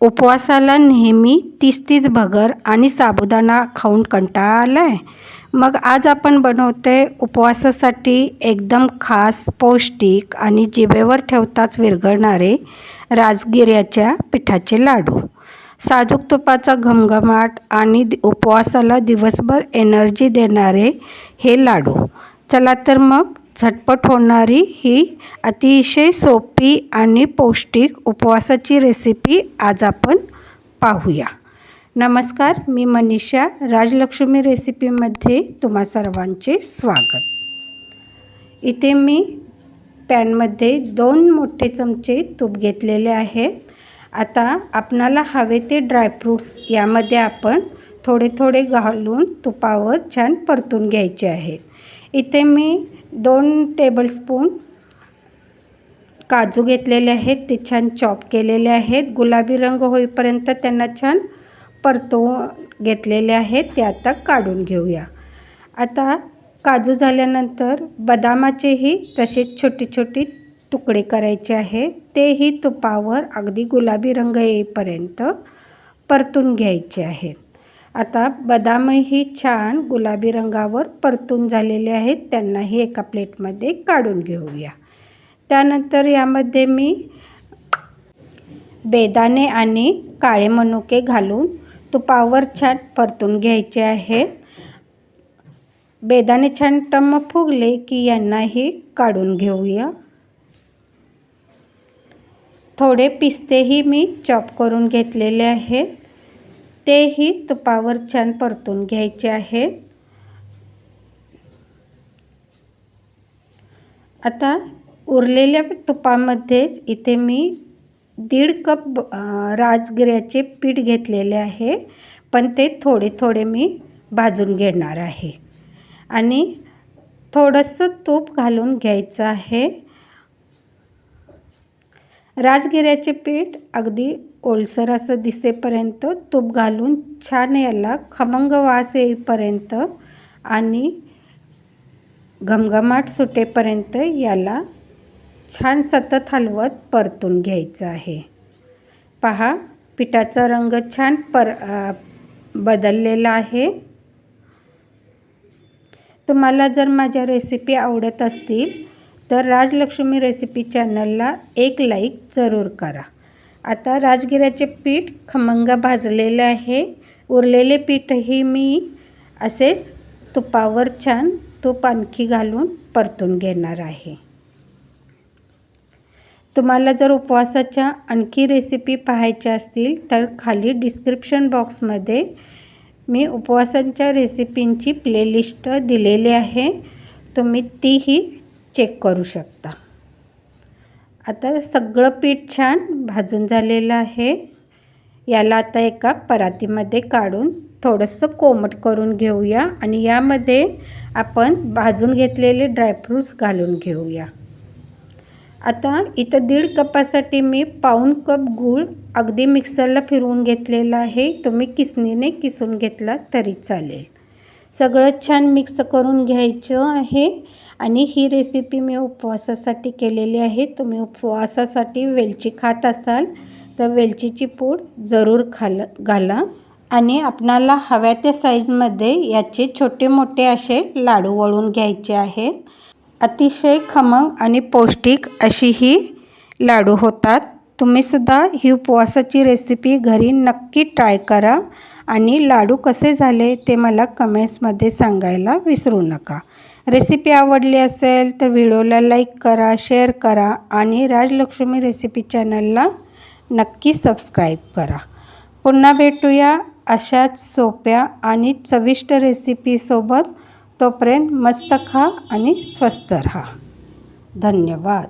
उपवासाला नेहमी तीच भगर आणि साबुदाणा खाऊन कंटाळा आला आहे. मग आज आपण बनवते उपवासासाठी एकदम खास, पौष्टिक आणि जिभेवर ठेवताच विरघळणारे राजगिऱ्याच्या पिठाचे लाडू. साजूक तुपाचा घमघमाट आणि उपवासाला दिवसभर एनर्जी देणारे हे लाडू. चला तर मग झटपट होणारी ही अतिशय सोपी आणि पौष्टिक उपवासाची रेसिपी आज आपण पाहूया. नमस्कार, मी मनीषा. राजलक्ष्मी रेसिपीमध्ये तुम्हा सर्वांचे स्वागत. इथे मी पॅनमध्ये 2 मोठे चमचे तूप घेतलेले आहे. आता आपणाला हवे ते ड्रायफ्रूट्स यामध्ये आपण थोडे थोडे घालून तुपावर छान परतून घ्यायचे आहेत. इथे मी 2 टेबलस्पून काजू घेतलेले आहेत. ते छान चॉप केलेले आहेत. गुलाबी रंग होईपर्यंत त्यांना छान परतवून घेतलेले आहेत. ते आता काढून घेऊया. आता काजू झाल्यानंतर बदामाचेही तसेच छोटी छोटी तुकडे करायचे आहेत. तेही तुपावर अगदी गुलाबी रंग येईपर्यंत परतून घ्यायचे आहेत. आता बदामही छान गुलाबी रंगावर परतून झालेले आहेत. त्यांनाही एका प्लेटमध्ये काढून घेऊया. त्यानंतर यामध्ये मी बेदाणे आणि काळे मनुके घालून तुपावर छान परतून घ्यायचे आहेत. बेदाणे छान टम्म फुगले की यांनाही काढून घेऊया. थोडे पिस्तेही मी चॉप करून घेतलेले आहेत. तेही तुपावर छान परतून घ्यायचे आहेत. आता उरलेल्या तुपामध्येच इथे मी 1.5 कप राजगिऱ्याचे पीठ घेतलेले आहे. पण ते थोडे थोडे मी भाजून घेणार आहे आणि थोडंसं तूप घालून घ्यायचं आहे. राजगिऱ्याचे पीठ अगदी ओलसर असं दिसेपर्यंत तूप घालून छान याला खमंग वास येईपर्यंत आणि घमघमाट सुटेपर्यंत याला छान सतत हलवत परतून घ्यायचं आहे. पहा, पिठाचा रंग छान बदललेला आहे. तुम्हाला जर माझ्या रेसिपी आवडत असतील तर राजलक्ष्मी रेसिपी चॅनलला एक लाईक जरूर करा. आता राजगिऱ्याचे पीठ खमंग भाजलेले आहे. उरलेले पीठही मी असेच तुपावर छान तूप आणखी घालून परतून घेणार आहे. तुम्हाला जर उपवासाच्या आणखी रेसिपी पाहायच्या असतील तर खाली डिस्क्रिप्शन बॉक्समध्ये मी उपवासांच्या रेसिपींची प्लेलिस्ट दिलेली आहे. तुम्ही तीही चेक करू शकता. आता सगळं पीठ छान भाजून झालेलं आहे. याला आता एका परातीमध्ये काढून थोडंसं कोमट करून घेऊया आणि यामध्ये आपण भाजून घेतलेले ड्रायफ्रूट्स घालून घेऊया. आता इथं 1.5 कपासाठी मी पाऊण कप गूळ अगदी मिक्सरला फिरवून घेतलेला आहे. तुम्ही किसणीने किसून घेतला तरी चालेल. सगळं छान मिक्स करून घ्यायचं आहे आणि ही रेसिपी मी उपवासासाठी केलेली आहे. तुम्ही उपवासासाठी वेलची खात असाल तर वेलचीची पूड जरूर घाला आणि आपणाला हव्या त्या साईजमध्ये याचे छोटे मोठे असे लाडू वळून घ्यायचे आहेत. अतिशय खमंग आणि पौष्टिक अशी ही लाडू होतात. तुम्हीसुद्धा ही उपवासाची रेसिपी घरी नक्की ट्राय करा आणि लाडू कसे झाले ते मला कमेंट्समध्ये सांगायला विसरू नका. रेसिपी आवडली असेल तर व्हिडिओला लाईक करा, शेअर करा आणि राजलक्ष्मी रेसिपी चॅनलला नक्की सबस्क्राईब करा. पुन्हा भेटूया अशाच सोप्या आणि चविष्ट रेसिपीसोबत. तोपर्यंत मस्त खा आणि स्वस्थ राहा. धन्यवाद.